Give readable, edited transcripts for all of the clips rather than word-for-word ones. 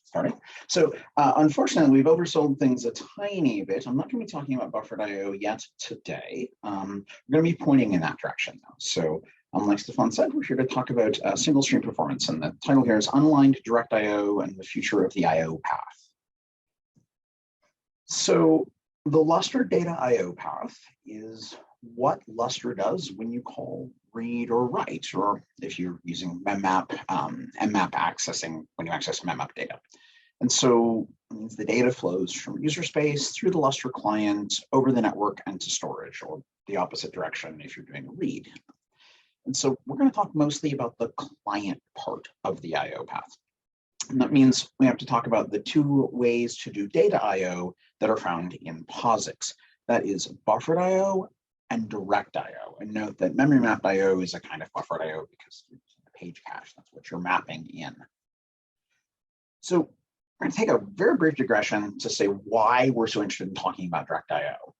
Starting. So unfortunately, we've oversold things a tiny bit. I'm not going to be talking about buffered IO yet today. We're going to be pointing in that direction now. So like Stefan said, we're here to talk about single stream performance. And the title here is Unaligned Direct IO and the Future of the IO Path. So the Lustre data IO path is what Lustre does when you call read or write, or if you're using mmap, mmap accessing when you access mmap data. And so it means the data flows from user space through the Lustre client over the network and to storage, or the opposite direction if you're doing a read. And so we're going to talk mostly about the client part of the IO path. And that means we have to talk about the two ways to do data IO that are found in POSIX. That is buffered IO and direct IO. And note that memory mapped IO is a kind of buffered IO because it's the page cache, that's what you're mapping in. So we're going to take a very brief digression to say why we're so interested in talking about direct IO.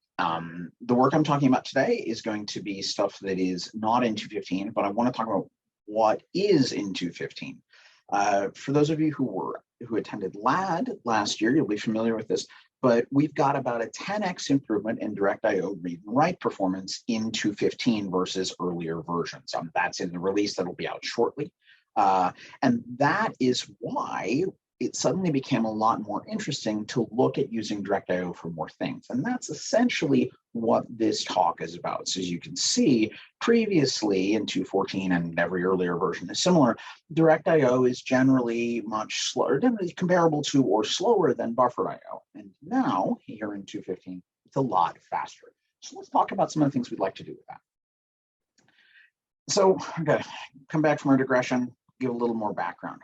The work I'm talking about today is going to be stuff that is not in 2.15, but I want to talk about what is in 2.15. For those of you who attended LAD last year, you'll be familiar with this, but we've got about a 10x improvement in direct IO read and write performance in 2.15 versus earlier versions. That's in the release that'll be out shortly. And that is why it suddenly became a lot more interesting to look at using direct IO for more things. And that's essentially what this talk is about. So as you can see, previously in 2.14 and every earlier version is similar, direct IO is generally much slower, generally comparable to or slower than buffered IO. And now here in 2.15, it's a lot faster. So let's talk about some of the things we'd like to do with that. So I'm going to come back from our digression, give a little more background.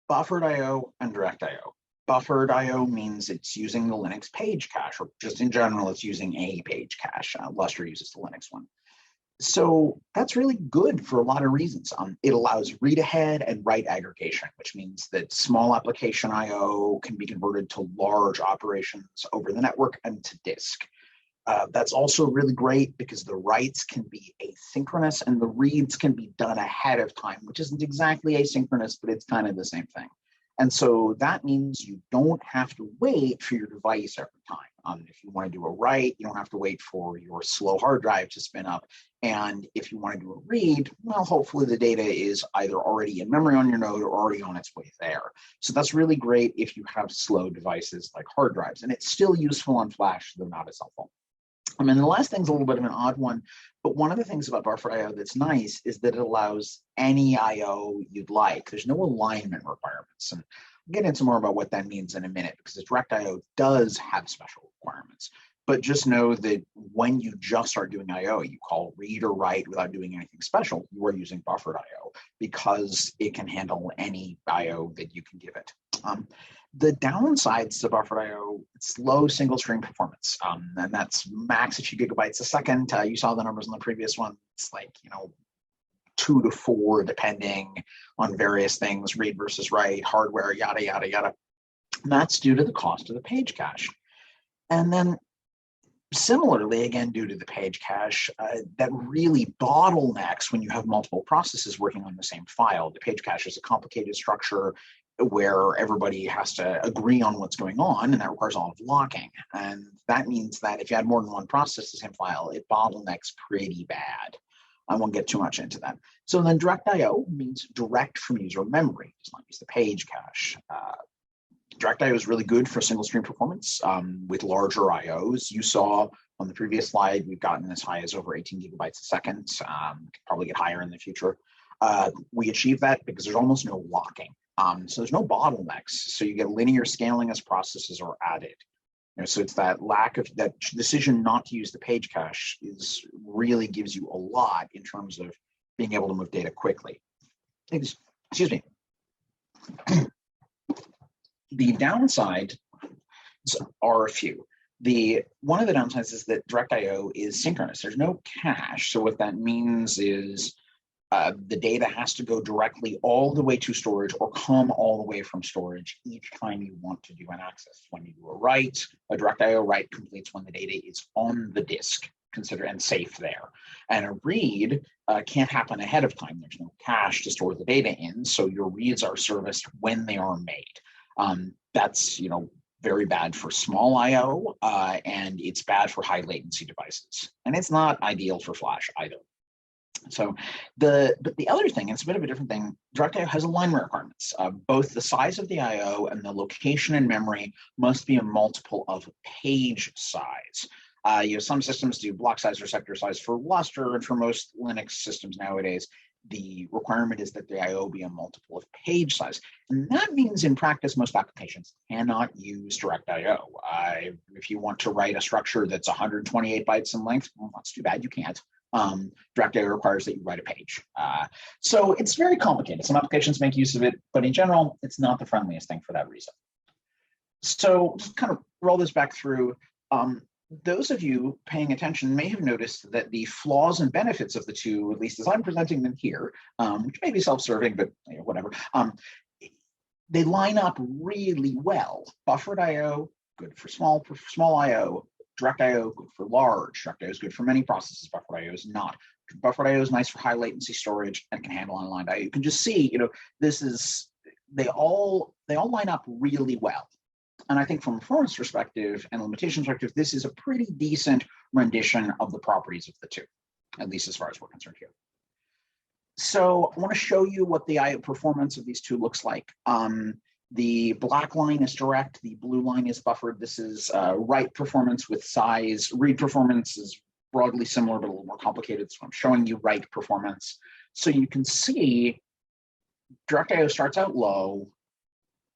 Buffered IO and direct IO. Buffered IO means it's using the Linux page cache, or just in general, it's using a page cache. Lustre uses the Linux one. So that's really good for a lot of reasons. It allows read ahead and write aggregation, which means that small application IO can be converted to large operations over the network and to disk. That's also really great because the writes can be asynchronous and the reads can be done ahead of time, which isn't exactly asynchronous, but it's kind of the same thing. And so that means you don't have to wait for your device every time. If you want to do a write, you don't have to wait for your slow hard drive to spin up. And if you want to do a read, well, hopefully the data is either already in memory on your node or already on its way there. So that's really great if you have slow devices like hard drives. And it's still useful on flash, though not as helpful. And the last thing's a little bit of an odd one, but one of the things about buffer IO that's nice is that it allows any IO you'd like. There's no alignment requirements. And I'll get into more about what that means in a minute because the direct IO does have special requirements. But just know that when you just start doing IO, you call read or write without doing anything special, you are using buffered IO because it can handle any IO that you can give it. The downsides to buffered IO, it's low single stream performance, and that's max a few gigabytes a second. You saw the numbers in the previous one. It's like, 2 to 4, depending on various things, read versus write, hardware, yada, yada, yada. And that's due to the cost of the page cache. And then similarly, again, due to the page cache, that really bottlenecks when you have multiple processes working on the same file. The page cache is a complicated structure where everybody has to agree on what's going on, and that requires a lot of locking. And that means that if you had more than one process, the same file, it bottlenecks pretty bad. I won't get too much into that. So then direct IO means direct from user memory. It does not use the page cache. Direct IO is really good for single stream performance with larger IOs. You saw on the previous slide, we've gotten as high as over 18 gigabytes a second. Could probably get higher in the future. We achieve that because there's almost no locking. So there's no bottlenecks. So you get linear scaling as processes are added. So it's that lack of that decision not to use the page cache really gives you a lot in terms of being able to move data quickly. Excuse me. The downside are a few. One of the downsides is that direct IO is synchronous. There's no cache. So what that means is the data has to go directly all the way to storage or come all the way from storage each time you want to do an access. When you do a write, a direct IO write completes when the data is on the disk. considered and safe there. And a read can't happen ahead of time. There's no cache to store the data in, so your reads are serviced when they are made. That's very bad for small I/O, and it's bad for high latency devices. And it's not ideal for flash either. So but the other thing, it's a bit of a different thing, direct I/O has alignment requirements. Both the size of the I/O and the location in memory must be a multiple of page size. Some systems do block size or sector size for Lustre, and for most Linux systems nowadays, the requirement is that the I/O be a multiple of page size. And that means in practice, most applications cannot use direct I/O. If you want to write a structure that's 128 bytes in length, well, that's too bad, you can't. Direct I/O requires that you write a page. So it's very complicated. Some applications make use of it, but in general, it's not the friendliest thing for that reason. So just kind of roll this back through. Those of you paying attention may have noticed that the flaws and benefits of the two, at least as I'm presenting them here, which may be self-serving, but whatever, they line up really well. Buffered I/O, good for small I/O. Direct I/O, good for large. Direct I/O is good for many processes. Buffered I/O is not. Buffered I/O is nice for high latency storage and can handle unaligned I/O. You can just see, they all line up really well. And I think from a performance perspective and limitations perspective, this is a pretty decent rendition of the properties of the two, at least as far as we're concerned here. So I want to show you what the I/O performance of these two looks like. The black line is direct, the blue line is buffered. This is write performance with size. Read performance is broadly similar, but a little more complicated. So I'm showing you write performance. So you can see direct I/O starts out low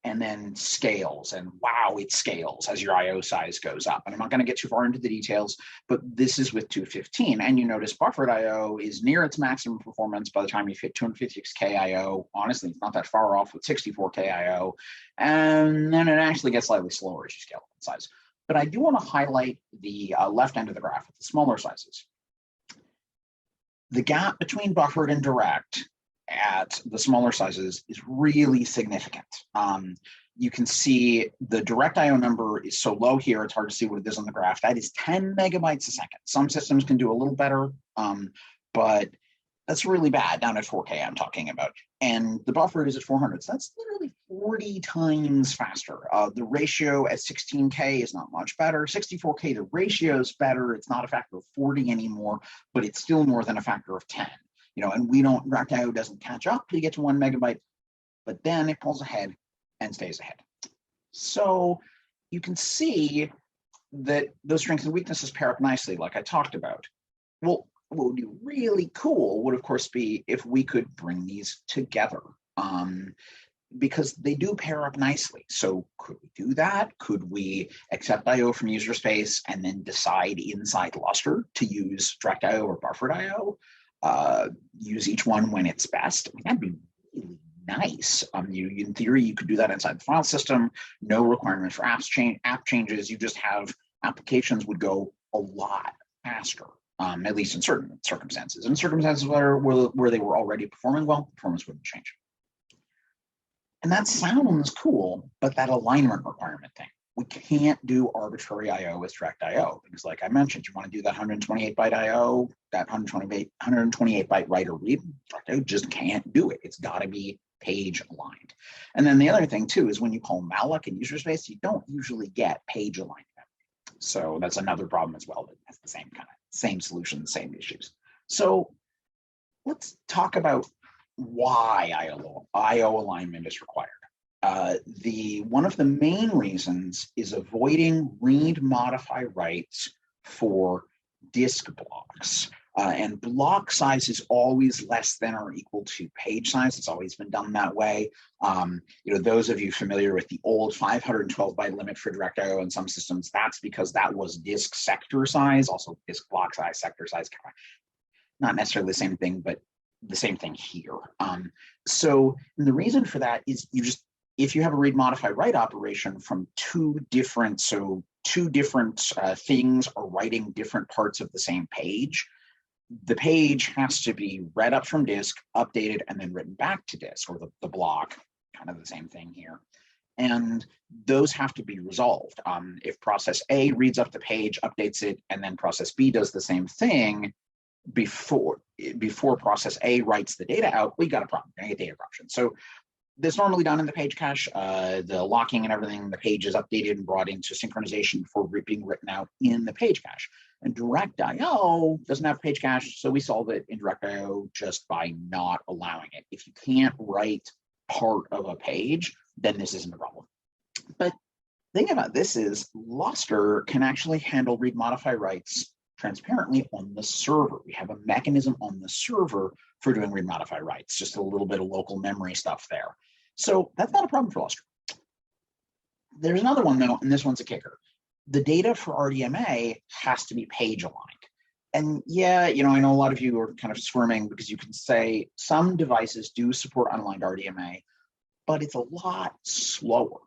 and then scales, and wow, it scales as your I/O size goes up. And I'm not going to get too far into the details, but this is with 215. And you notice buffered I/O is near its maximum performance by the time you hit 256K I/O. Honestly, it's not that far off with 64K I/O. And then it actually gets slightly slower as you scale up in size. But I do want to highlight the left end of the graph with the smaller sizes. The gap between buffered and direct at the smaller sizes is really significant. You can see the direct I/O number is so low here, it's hard to see what it is on the graph. That is 10 megabytes a second. Some systems can do a little better, but that's really bad down at 4K I'm talking about. And the buffered is at 400, so that's literally 40 times faster. The ratio at 16K is not much better. 64K, the ratio is better. It's not a factor of 40 anymore, but it's still more than a factor of 10. And direct I/O doesn't catch up till you get to 1 megabyte, but then it pulls ahead and stays ahead. So you can see that those strengths and weaknesses pair up nicely, like I talked about. Well, what would be really cool would, of course, be if we could bring these together, because they do pair up nicely. So could we do that? Could we accept I/O from user space and then decide inside Lustre to use direct I/O or buffered I/O? Use each one when it's best? I mean, that'd be really nice. In theory, you could do that inside the file system. No requirement for app changes. You just have applications would go a lot faster, at least in certain circumstances. In circumstances where they were already performing well, performance wouldn't change. And that sounds cool, but that alignment requirement thing, we can't do arbitrary I/O with direct I/O because, like I mentioned, you want to do that 128 byte I/O, that 128 byte write or read. Direct I/O just can't do it. It's got to be page aligned. And then the other thing too is when you call malloc in user space, you don't usually get page aligned memory. So that's another problem as well. That's the same solution, the same issues. So let's talk about why I/O alignment is required. One of the main reasons is avoiding read, modify, writes for disk blocks. And block size is always less than or equal to page size. It's always been done that way. Those of you familiar with the old 512 byte limit for direct I/O in some systems, that's because that was disk sector size, also disk block size, sector size, not necessarily the same thing, but the same thing here. So the reason for that is if you have a read, modify, write operation from two different things are writing different parts of the same page, the page has to be read up from disk, updated, and then written back to disk, or the block, kind of the same thing here. And those have to be resolved. If process A reads up the page, updates it, and then process B does the same thing before process A writes the data out, we got a problem. We're gonna get data corruption. So this is normally done in the page cache. The locking and everything, the page is updated and brought into synchronization before being written out in the page cache. And direct IO doesn't have page cache, so we solve it in direct IO just by not allowing it. If you can't write part of a page, then this isn't a problem. But the thing about this is Lustre can actually handle read modify writes transparently on the server. We have a mechanism on the server for doing read modify writes, just a little bit of local memory stuff there. So that's not a problem for Lustre. There's another one though, and this one's a kicker. The data for RDMA has to be page aligned. And yeah, I know a lot of you are kind of squirming because you can say some devices do support unaligned RDMA, but it's a lot slower.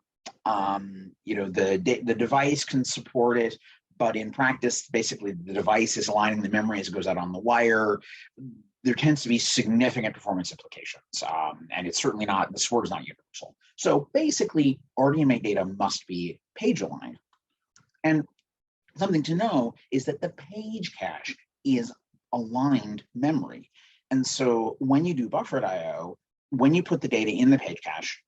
The device can support it, but in practice, basically the device is aligning the memory as it goes out on the wire. There tends to be significant performance implications, and it's certainly not, the support is not universal. So basically, RDMA data must be page aligned. And something to know is that the page cache is aligned memory. And so when you do buffered IO, when you put the data in the page cache,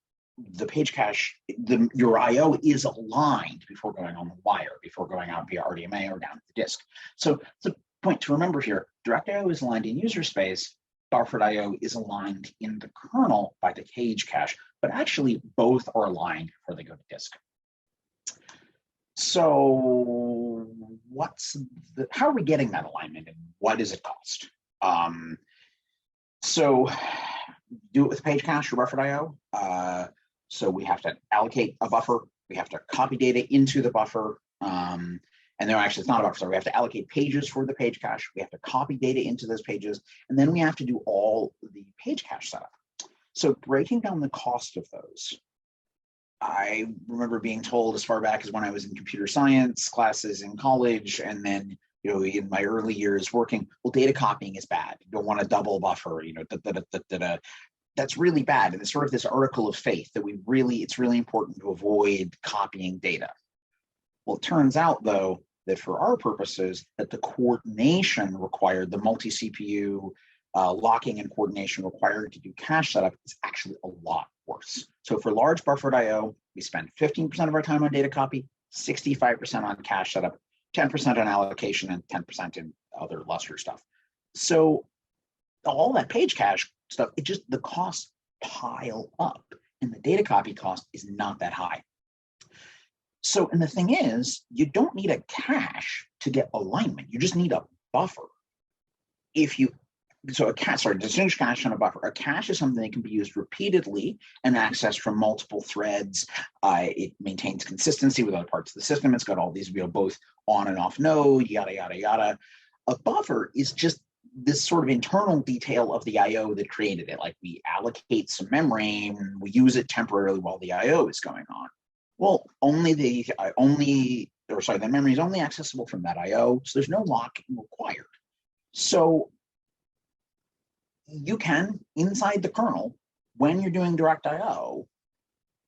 your IO is aligned before going on the wire, before going out via RDMA or down to the disk. So the point to remember here, direct IO is aligned in user space, buffered IO is aligned in the kernel by the page cache, but actually both are aligned before they go to disk. So how are we getting that alignment and what does it cost? So do it with page cache or buffered IO. So we have to allocate a buffer. We have to copy data into the buffer. And no, actually it's not a buffer. So we have to allocate pages for the page cache. We have to copy data into those pages. And then we have to do all the page cache setup. So breaking down the cost of those, I remember being told as far back as when I was in computer science classes in college, and then in my early years working, well, data copying is bad. You don't want to double buffer. That's really bad. And it's sort of this article of faith that it's really important to avoid copying data. Well, it turns out though that for our purposes, that the coordination required, the multi-CPU locking and coordination required to do cache setup is actually a lot worse. So for large buffered IO, we spend 15% of our time on data copy, 65% on cache setup, 10% on allocation, and 10% in other Lustre stuff. So all that page cache stuff, the costs pile up and the data copy cost is not that high. So, and the thing is, you don't need a cache to get alignment. You just need a buffer. Distinguish cache and a buffer. A cache is something that can be used repeatedly and accessed from multiple threads. It maintains consistency with other parts of the system. It's got all these, both on and off node, yada, yada, yada. A buffer is just this sort of internal detail of the IO that created it. Like we allocate some memory and we use it temporarily while the IO is going on. Well, the memory is only accessible from that IO, so there's no locking required. So you can, inside the kernel, when you're doing direct IO,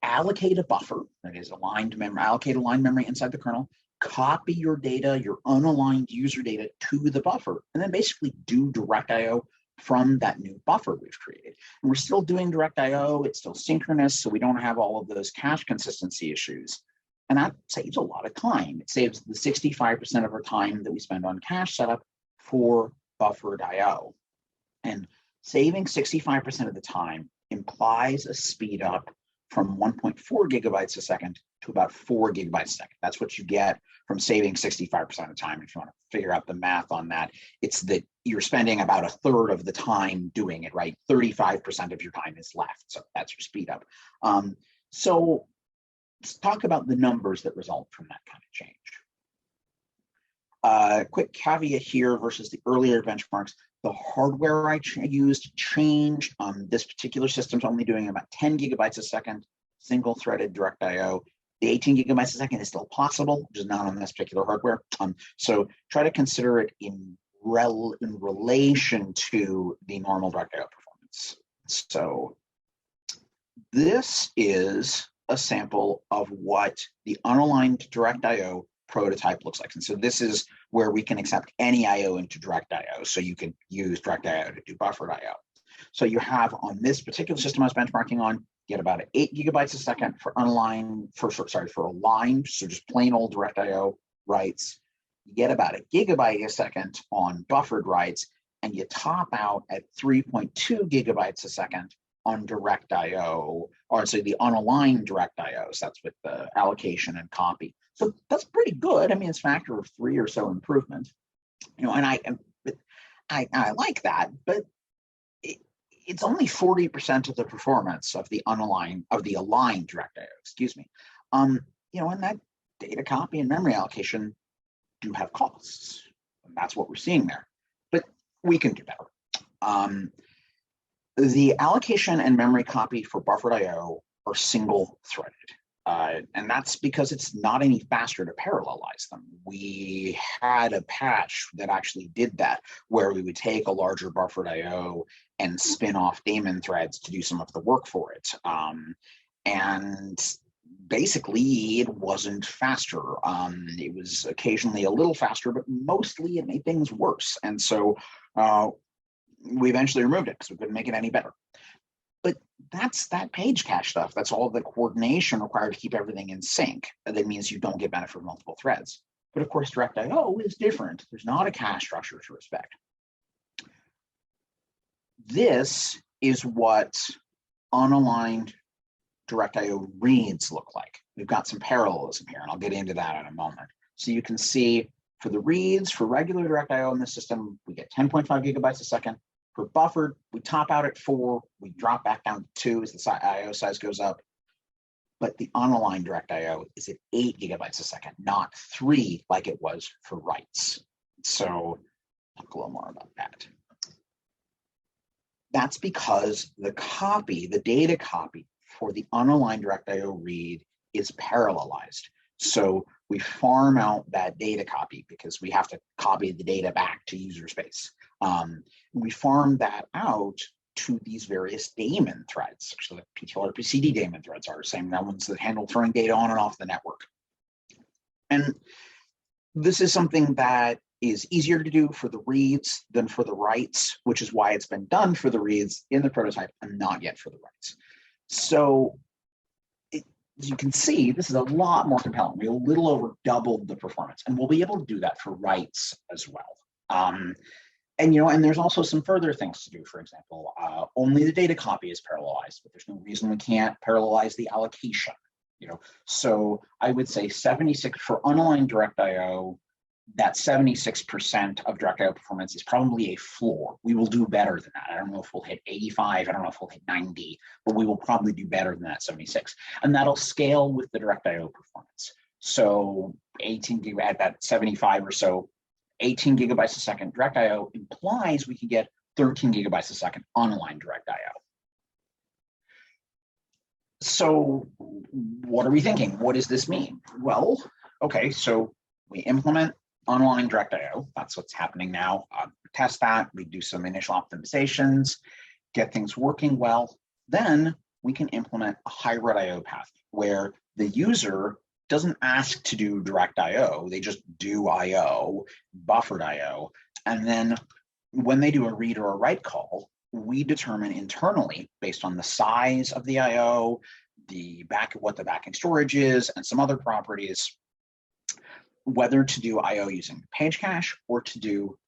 allocate a buffer, that is allocate aligned memory inside the kernel, copy your data, your unaligned user data to the buffer, and then basically do direct IO from that new buffer we've created. And we're still doing direct IO, it's still synchronous, so we don't have all of those cache consistency issues. And that saves a lot of time. It saves the 65% of our time that we spend on cache setup for buffered IO. And saving 65% of the time implies a speed up from 1.4 gigabytes a second to about 4 gigabytes a second. That's what you get from saving 65% of the time. If you want to figure out the math on that, it's that you're spending about a third of the time doing it, right? 35% of your time is left. So that's your speed up. So let's talk about the numbers that result from that kind of change. Quick caveat here versus the earlier benchmarks. The hardware I used changed. This particular system's only doing about 10 gigabytes a second, single-threaded direct IO. The 18 gigabytes a second is still possible, which is not on this particular hardware. So try to consider it in relation to the normal direct IO performance. So this is a sample of what the unaligned direct IO prototype looks like. And so this is where we can accept any IO into direct IO. So you can use direct IO to do buffered IO. So you have on this particular system I was benchmarking on, get about 8 gigabytes a second for unaligned, for aligned, so just plain old direct IO writes. You get about 1 gigabyte a second on buffered writes, and you top out at 3.2 gigabytes a second on direct IO, or say the unaligned direct IOs. That's with the allocation and copy. So that's pretty good. I mean, it's a factor of 3 or so improvement. You know, and I like that, but it's only 40% of the performance of the aligned direct IO, excuse me. You know, and that data copy and memory allocation do have costs. And that's what we're seeing there, but we can do better. The allocation and memory copy for buffered IO are single threaded. And that's because it's not any faster to parallelize them. We had a patch that actually did that, where we would take a larger buffered IO and spin off daemon threads to do some of the work for it. And basically it wasn't faster. It was occasionally a little faster, but mostly it made things worse. And so we eventually removed it because we couldn't make it any better. But that's that page cache stuff. That's all the coordination required to keep everything in sync. That means you don't get benefit from multiple threads. But of course, direct IO is different. There's not a cache structure to respect. This is what unaligned direct IO reads look like. We've got some parallelism here, and I'll get into that in a moment. So you can see for the reads, for regular direct IO in this system, we get 10.5 gigabytes a second. For buffered, we top out at 4, we drop back down to 2 as the IO size goes up. But the unaligned direct IO is at 8 gigabytes a second, not 3 like it was for writes. So talk a little more about that. That's because the copy, the data copy for the unaligned direct IO read is parallelized. So we farm out that data copy because we have to copy the data back to user space. We farm that out to these various daemon threads. So the PTLRPCD daemon threads are the same ones that handle throwing data on and off the network. And this is something that is easier to do for the reads than for the writes, which is why it's been done for the reads in the prototype and not yet for the writes. So as you can see, this is a lot more compelling. We a little over doubled the performance, and we'll be able to do that for writes as well. And you know, and there's also some further things to do. For example, only the data copy is parallelized, but there's no reason we can't parallelize the allocation. You know, so I would say 76 for unaligned direct IO. That 76% of direct IO performance is probably a floor. We will do better than that. I don't know if we'll hit 85. I don't know if we'll hit 90, but we will probably do better than that 76. And that'll scale with the direct IO performance. So 18 gig at that 75 or so, 18 gigabytes a second direct IO implies we can get 13 gigabytes a second unaligned direct IO. So what are we thinking? What does this mean? Well, okay, so we implement unaligned direct IO. That's what's happening now. Test that, we do some initial optimizations, get things working well. Then we can implement a hybrid IO path where the user doesn't ask to do direct IO, they just do IO, buffered IO. And then when they do a read or a write call, we determine internally based on the size of the IO, what the backing storage is, and some other properties, whether to do IO using page cache or to do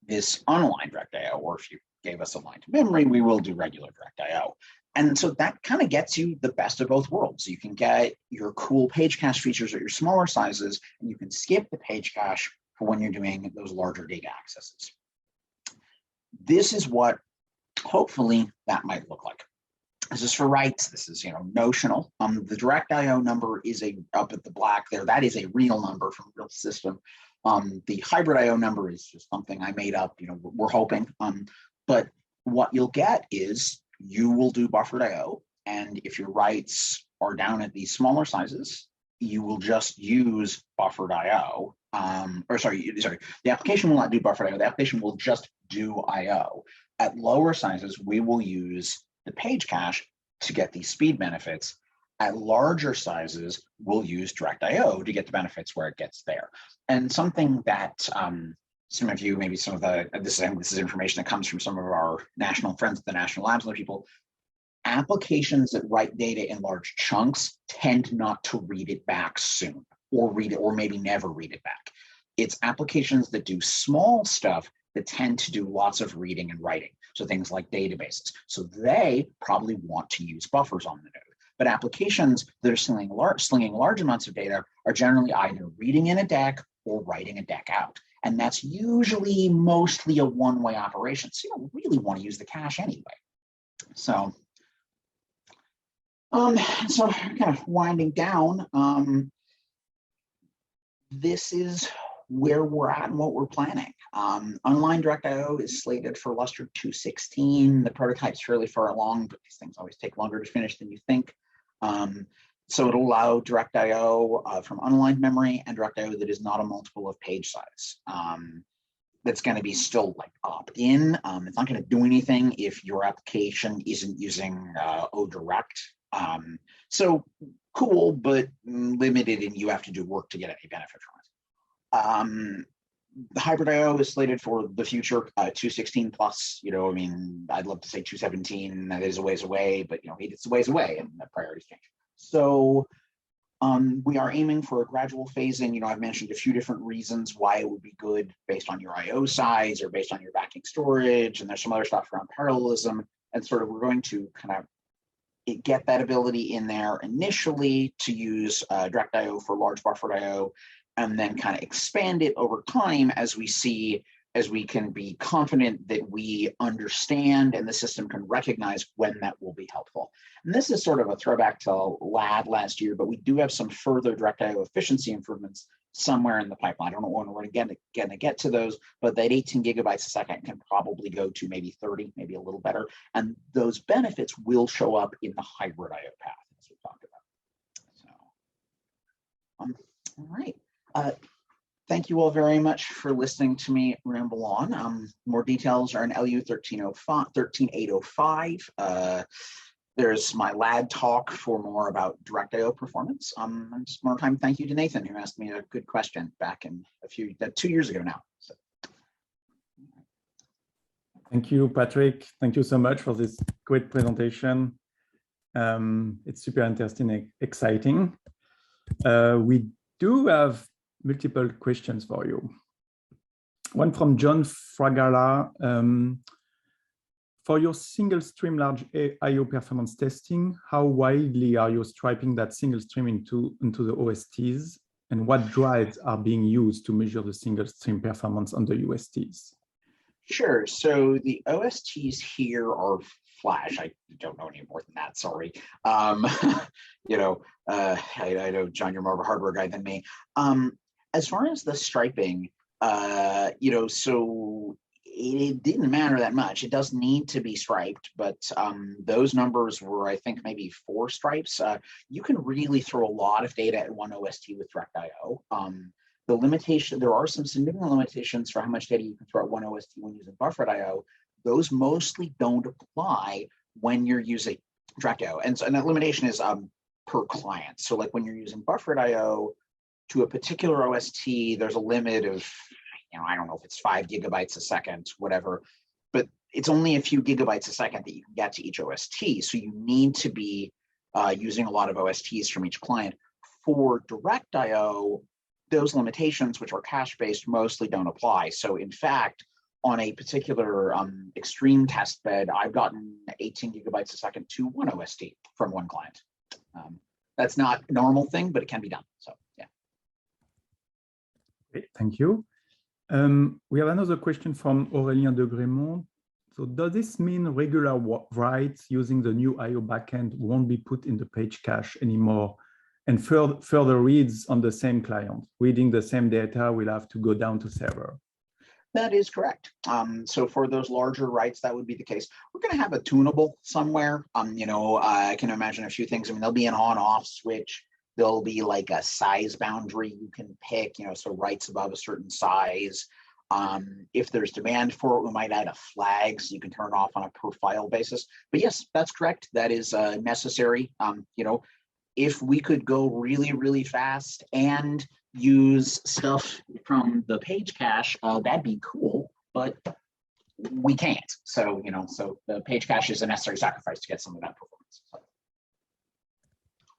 this unaligned direct IO, or if you gave us aligned memory, we will do regular direct IO. And so that kind of gets you the best of both worlds. You can get your cool page cache features at your smaller sizes, and you can skip the page cache for when you're doing those larger data accesses. This is what hopefully that might look like. This is for writes. This is, you know, notional. The direct IO number is up at the black there. That is a real number from a real system. The hybrid IO number is just something I made up. You know, we're hoping. But what you'll get is you will do buffered IO, and if your writes are down at these smaller sizes, you will just use buffered IO. The application will not do buffered IO. The application will just do IO. At lower sizes, we will use the page cache to get these speed benefits. At larger sizes, we'll use direct IO to get the benefits where it gets there. And something that some of you, maybe some of the, this is information that comes from some of our national friends at the national labs and other people, applications that write data in large chunks tend not to read it back soon, or read it, or maybe never read it back. It's applications that do small stuff that tend to do lots of reading and writing. So things like databases. So they probably want to use buffers on the node. But applications that are slinging large amounts of data are generally either reading in a deck or writing a deck out. And that's usually mostly a one-way operation. So you don't really want to use the cache anyway. So, kind of winding down, this is where we're at and what we're planning. Unaligned Direct IO is slated for Lustre 2.16. The prototype's fairly far along, but these things always take longer to finish than you think. So it'll allow direct IO from unaligned memory and direct IO that is not a multiple of page size. That's going to be still like opt-in. It's not going to do anything if your application isn't using ODirect. So cool, but limited, and you have to do work to get any benefit from it. The hybrid IO is slated for the future, 2.16 plus. You know, I mean, I'd love to say 2.17. That is a ways away, but you know, it's a ways away, and the priorities change. So we are aiming for a gradual phase-in. You know, I've mentioned a few different reasons why it would be good based on your IO size or based on your backing storage, and there's some other stuff around parallelism. And sort of we're going to kind of get that ability in there initially to use direct IO for large buffered IO, and then kind of expand it over time as we see, as we can be confident that we understand and the system can recognize when that will be helpful. And this is sort of a throwback to LAD last year, but we do have some further direct IO efficiency improvements somewhere in the pipeline. I don't know when we're going to get to those, but that 18 gigabytes a second can probably go to maybe 30, maybe a little better. And those benefits will show up in the hybrid IO path, as we talked about. So, all right. Thank you all very much for listening to me ramble on. More details are in LU 13805. There's my LAD talk for more about direct IO performance. And just more time, thank you to Nathan, who asked me a good question back in 2 years ago now. So. Thank you, Patrick. Thank you so much for this great presentation. It's super interesting and exciting. We do have multiple questions for you. One from John Fragala. For your single stream large IO performance testing, how widely are you striping that single stream into the OSTs, and what drives are being used to measure the single stream performance on the USTs? Sure. So the OSTs here are Flash. I don't know any more than that. Sorry. You know, I know, John, you're more of a hardware guy than me. As far as the striping, you know, so it didn't matter that much. It does need to be striped, but those numbers were, I think, maybe 4 stripes. You can really throw a lot of data at one OST with direct IO. The limitation, there are some significant limitations for how much data you can throw at one OST when using buffered IO. Those mostly don't apply when you're using direct IO. And that limitation is per client. So like when you're using buffered IO to a particular OST, there's a limit of, you know, I don't know if it's 5 gigabytes a second, whatever, but it's only a few gigabytes a second that you can get to each OST. So you need to be using a lot of OSTs from each client. For direct IO, those limitations, which are cache-based, mostly don't apply. So in fact, on a particular extreme test bed, I've gotten 18 gigabytes a second to one OST from one client. That's not a normal thing, but it can be done. So yeah. Okay, thank you. We have another question from Aurélien de Grémont. So does this mean regular writes using the new IO backend won't be put in the page cache anymore, and further reads on the same client, reading the same data will have to go down to server? That is correct. So for those larger writes, that would be the case. We're going to have a tunable somewhere. You know, I can imagine a few things. I mean, there'll be an on-off switch. There'll be like a size boundary you can pick, you know, so writes above a certain size. If there's demand for it, we might add a flag so you can turn it off on a per file basis. But yes, that's correct. That is necessary. You know, if we could go really, really fast and use stuff from the page cache, that'd be cool, but we can't. So, so the page cache is a necessary sacrifice to get some of that performance. So.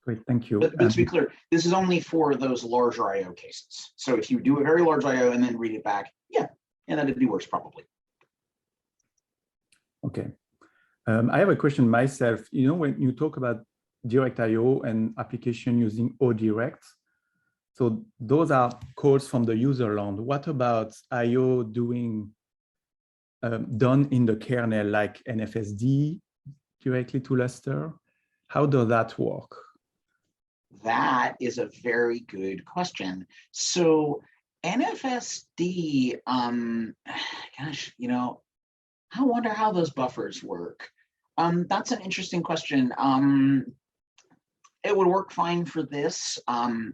Great, thank you. But to be clear, this is only for those larger I/O cases. So if you do a very large I/O and then read it back, yeah, and that'd be worse probably. Okay. I have a question myself. When you talk about direct I/O and application using ODirect, so those are calls from the user land. What about I/O done in the kernel, like NFSD directly to Lustre? How does that work? That is a very good question. So NFSD, gosh, I wonder how those buffers work. That's an interesting question. It would work fine for this.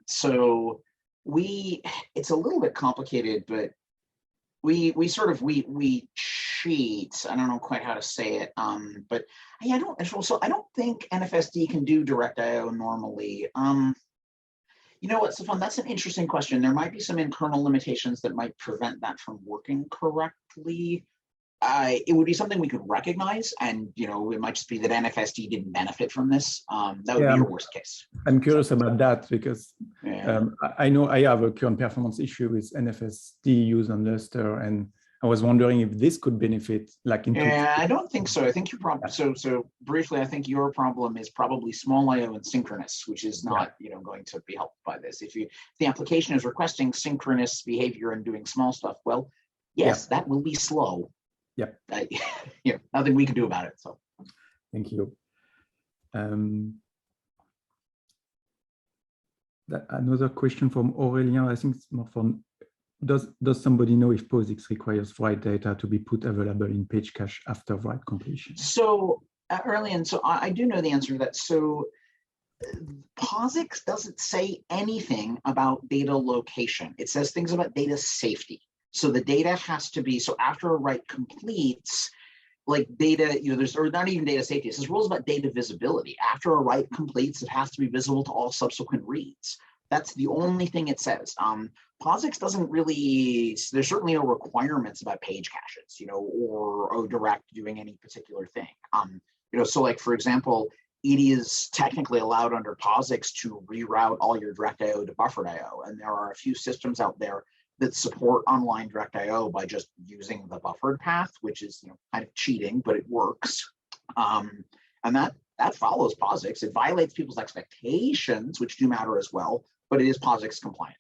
So it's a little bit complicated, but we cheat. I don't know quite how to say it. But yeah, I don't think NFSD can do direct I/O normally. You know what, Stefan, that's an interesting question. There might be some internal limitations that might prevent that from working correctly. It would be something we could recognize, and it might just be that NFSD didn't benefit from this. That would be your worst case. I'm curious about that because I know I have a current performance issue with NFSD used on Lustre, and I was wondering if this could benefit, like in. Yeah, I don't think so. I think your problem. So briefly, I think your problem is probably small I/O and synchronous, which is not going to be helped by this. If the application is requesting synchronous behavior and doing small stuff, well, yes, that will be slow. Yeah. Nothing we can do about it. So, thank you. Another question from Aurélien. I think it's more from. Does somebody know if POSIX requires write data to be put available in page cache after write completion? So, Aurélien, so I do know the answer to that. So, POSIX doesn't say anything about data location. It says things about data safety. So the data has to be, so after a write completes, like data, or not even data safety, it says rules about data visibility. After a write completes, it has to be visible to all subsequent reads. That's the only thing it says. POSIX doesn't really, there's certainly no requirements about page caches, or ODirect doing any particular thing. So like, for example, it is technically allowed under POSIX to reroute all your direct I/O to buffered I/O. And there are a few systems out there that support online direct I/O by just using the buffered path, which is kind of cheating, but it works. And that follows POSIX. It violates people's expectations, which do matter as well, but it is POSIX compliant.